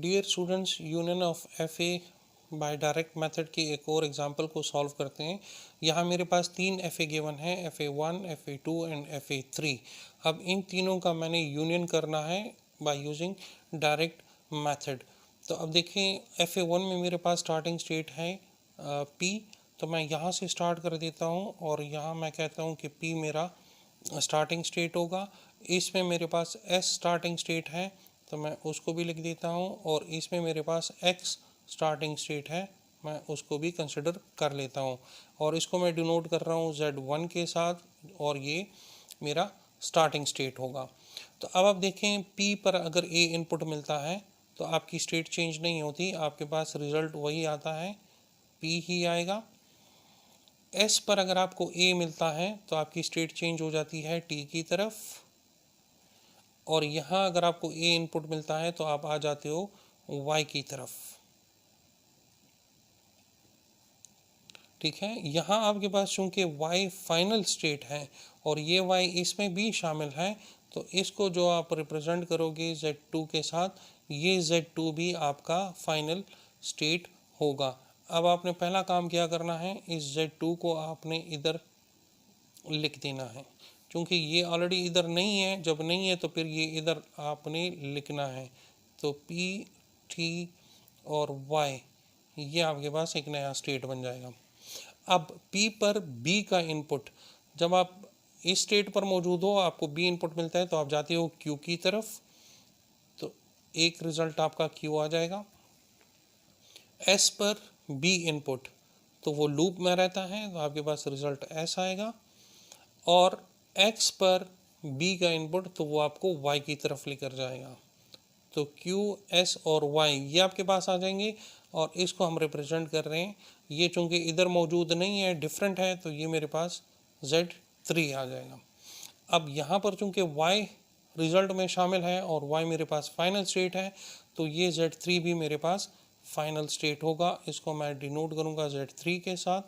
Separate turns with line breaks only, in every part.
Dear students, union of F A by direct method की एक और एग्जांपल को सॉल्व करते हैं। यहाँ मेरे पास 3 एफ ए गिवन है, F A 1, F A 2 and F A 3। अब इन तीनों का मैंने यूनियन करना है बाय यूजिंग डायरेक्ट मेथड। तो अब देखें, एफ ए 1 में मेरे पास स्टार्टिंग स्टेट है पी, तो मैं यहाँ से स्टार्ट कर देता हूँ और यहाँ मैं कहता हूँ कि पी मेरा स्टार्टिंग स्टेट होगा। इसमें मेरे पास एस स्टार्टिंग स्टेट है, तो मैं उसको भी लिख देता हूँ, और इसमें मेरे पास एक्स स्टार्टिंग स्टेट है, मैं उसको भी कंसिडर कर लेता हूँ, और इसको मैं डिनोट कर रहा हूँ Z1 के साथ, और ये मेरा स्टार्टिंग स्टेट होगा। तो अब आप देखें, P पर अगर A इनपुट मिलता है तो आपकी स्टेट चेंज नहीं होती, आपके पास रिजल्ट वही आता है, P ही आएगा। S पर अगर आपको A मिलता है तो आपकी स्टेट चेंज हो जाती है T की तरफ, और यहाँ अगर आपको A इनपुट मिलता है तो आप आ जाते हो Y की तरफ। ठीक है, यहाँ आपके पास चूंकि Y फाइनल स्टेट है और ये Y इसमें भी शामिल है, तो इसको जो आप रिप्रेजेंट करोगे Z2 के साथ, ये Z2 भी आपका फाइनल स्टेट होगा। अब आपने पहला काम क्या करना है, इस Z2 को आपने इधर लिख देना है, क्योंकि ये ऑलरेडी इधर नहीं है, जब नहीं है तो फिर ये इधर आपने लिखना है। तो P, T और Y, ये आपके पास एक नया स्टेट बन जाएगा। अब P पर B का इनपुट, जब आप इस स्टेट पर मौजूद हो, आपको B इनपुट मिलता है तो आप जाते हो Q की तरफ, तो एक रिजल्ट आपका Q आ जाएगा। S पर B इनपुट, तो वो लूप में रहता है, तो आपके पास रिजल्ट S आएगा। और X पर B का इनपुट, तो वो आपको Y की तरफ लेकर जाएगा, तो Q, S और Y ये आपके पास आ जाएंगे, और इसको हम रिप्रेजेंट कर रहे हैं। ये चूंकि इधर मौजूद नहीं है, डिफरेंट है, तो ये मेरे पास Z3 आ जाएगा। अब यहाँ पर चूंकि Y रिजल्ट में शामिल है और Y मेरे पास फाइनल स्टेट है, तो ये Z3 भी मेरे पास फाइनल स्टेट होगा। इसको मैं डिनोट करूँगा Z3 के साथ,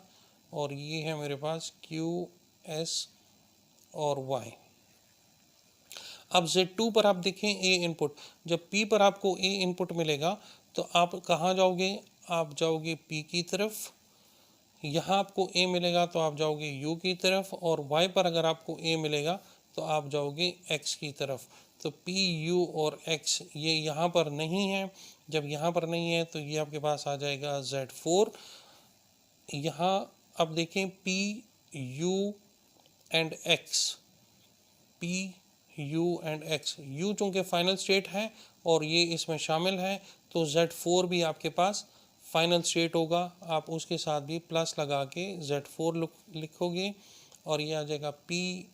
और ये है मेरे पास Q, S और Y। अब Z2 पर आप देखें A इनपुट, जब P पर आपको A इनपुट मिलेगा तो आप कहाँ जाओगे, आप जाओगे P की तरफ। यहाँ आपको A मिलेगा तो आप जाओगे U की तरफ, और Y पर अगर आपको A मिलेगा तो आप जाओगे X की तरफ। तो P, U और X ये यहाँ पर नहीं है, जब यहाँ पर नहीं है तो ये आपके पास आ जाएगा Z4। यहाँ अब देखें P, U and X, P, U and X, U चूँकि फाइनल स्टेट है और ये इसमें शामिल है, तो Z4 भी आपके पास फाइनल स्टेट होगा। आप उसके साथ भी प्लस लगा के Z4 लिखोगे, और ये आ जाएगा P,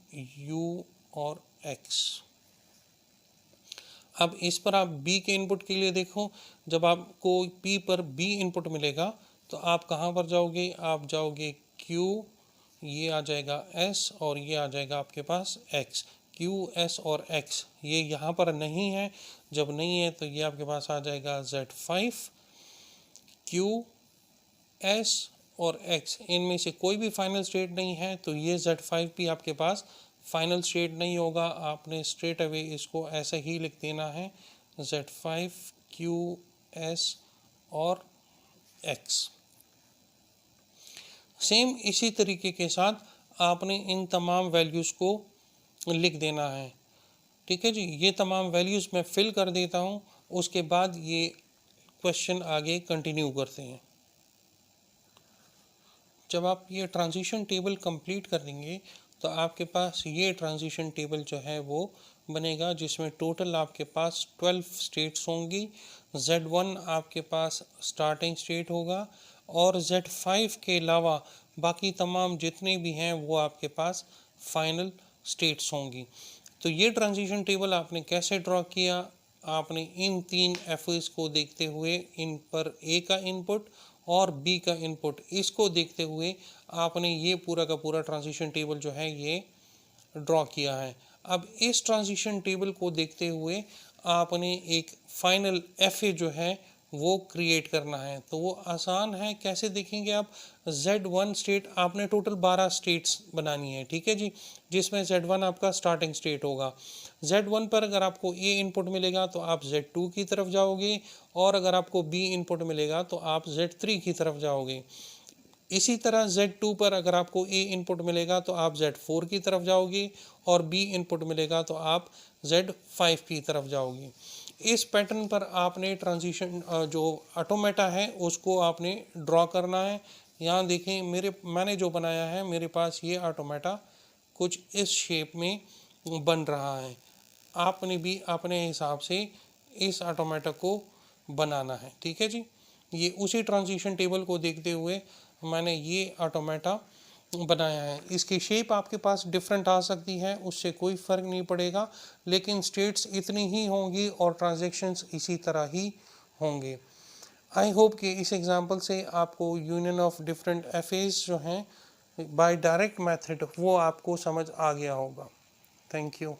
U और X। अब इस पर आप B के इनपुट के लिए देखो, जब आपको P पर B इनपुट मिलेगा तो आप कहाँ पर जाओगे, आप जाओगे Q, ये आ जाएगा S, और ये आ जाएगा आपके पास X। Q, S और X ये यहाँ पर नहीं है, जब नहीं है तो ये आपके पास आ जाएगा Z5। Q, S और X इनमें से कोई भी फाइनल स्टेट नहीं है, तो ये Z5 भी आपके पास फाइनल स्टेट नहीं होगा। आपने स्ट्रेट अवे इसको ऐसे ही लिख देना है, Z5, Q, S और X। सेम इसी तरीके के साथ आपने इन तमाम वैल्यूज़ को लिख देना है। ठीक है जी, ये तमाम वैल्यूज़ मैं फिल कर देता हूँ, उसके बाद ये क्वेश्चन आगे कंटिन्यू करते हैं। जब आप ये ट्रांजिशन टेबल कंप्लीट कर देंगे तो आपके पास ये ट्रांजिशन टेबल जो है वो बनेगा, जिसमें टोटल आपके पास 12 स्टेट्स होंगी। Z1 आपके पास स्टार्टिंग स्टेट होगा, और Z5 के अलावा बाकी तमाम जितने भी हैं वो आपके पास फाइनल स्टेट्स होंगी। तो ये ट्रांजिशन टेबल आपने कैसे ड्रॉ किया, आपने इन 3 एफएस को देखते हुए, इन पर A का इनपुट और B का इनपुट, इसको देखते हुए आपने ये पूरा का पूरा ट्रांजिशन टेबल जो है ये ड्रॉ किया है। अब इस ट्रांजिशन टेबल को देखते हुए आपने एक फाइनल एफ ए जो है वो क्रिएट करना है। तो वो आसान है, कैसे देखेंगे आप, Z1 स्टेट आपने टोटल 12 स्टेट्स बनानी है, ठीक है जी, जिसमें Z1 आपका स्टार्टिंग स्टेट होगा। Z1 पर अगर आपको A इनपुट मिलेगा तो आप Z2 की तरफ जाओगे, और अगर आपको B इनपुट मिलेगा तो आप Z3 की तरफ जाओगे। इसी तरह Z2 पर अगर आपको A इनपुट मिलेगा तो आप Z4 की तरफ जाओगे, और B इनपुट मिलेगा तो आप Z5 की तरफ जाओगे। इस पैटर्न पर आपने ट्रांजिशन जो ऑटोमेटा है उसको आपने ड्रॉ करना है। यहाँ देखें, मैंने जो बनाया है, मेरे पास ये ऑटोमेटा कुछ इस शेप में बन रहा है। आपने भी अपने हिसाब से इस ऑटोमेटा को बनाना है, ठीक है जी। ये उसी ट्रांजिशन टेबल को देखते हुए मैंने ये ऑटोमेटा बनाया है। इसकी शेप आपके पास डिफरेंट आ सकती है, उससे कोई फ़र्क नहीं पड़ेगा, लेकिन स्टेट्स इतनी ही होंगी और ट्रांजैक्शंस इसी तरह ही होंगे। आई होप कि इस एग्जांपल से आपको यूनियन ऑफ डिफरेंट एफेज जो हैं बाय डायरेक्ट मेथड वो आपको समझ आ गया होगा। Thank you.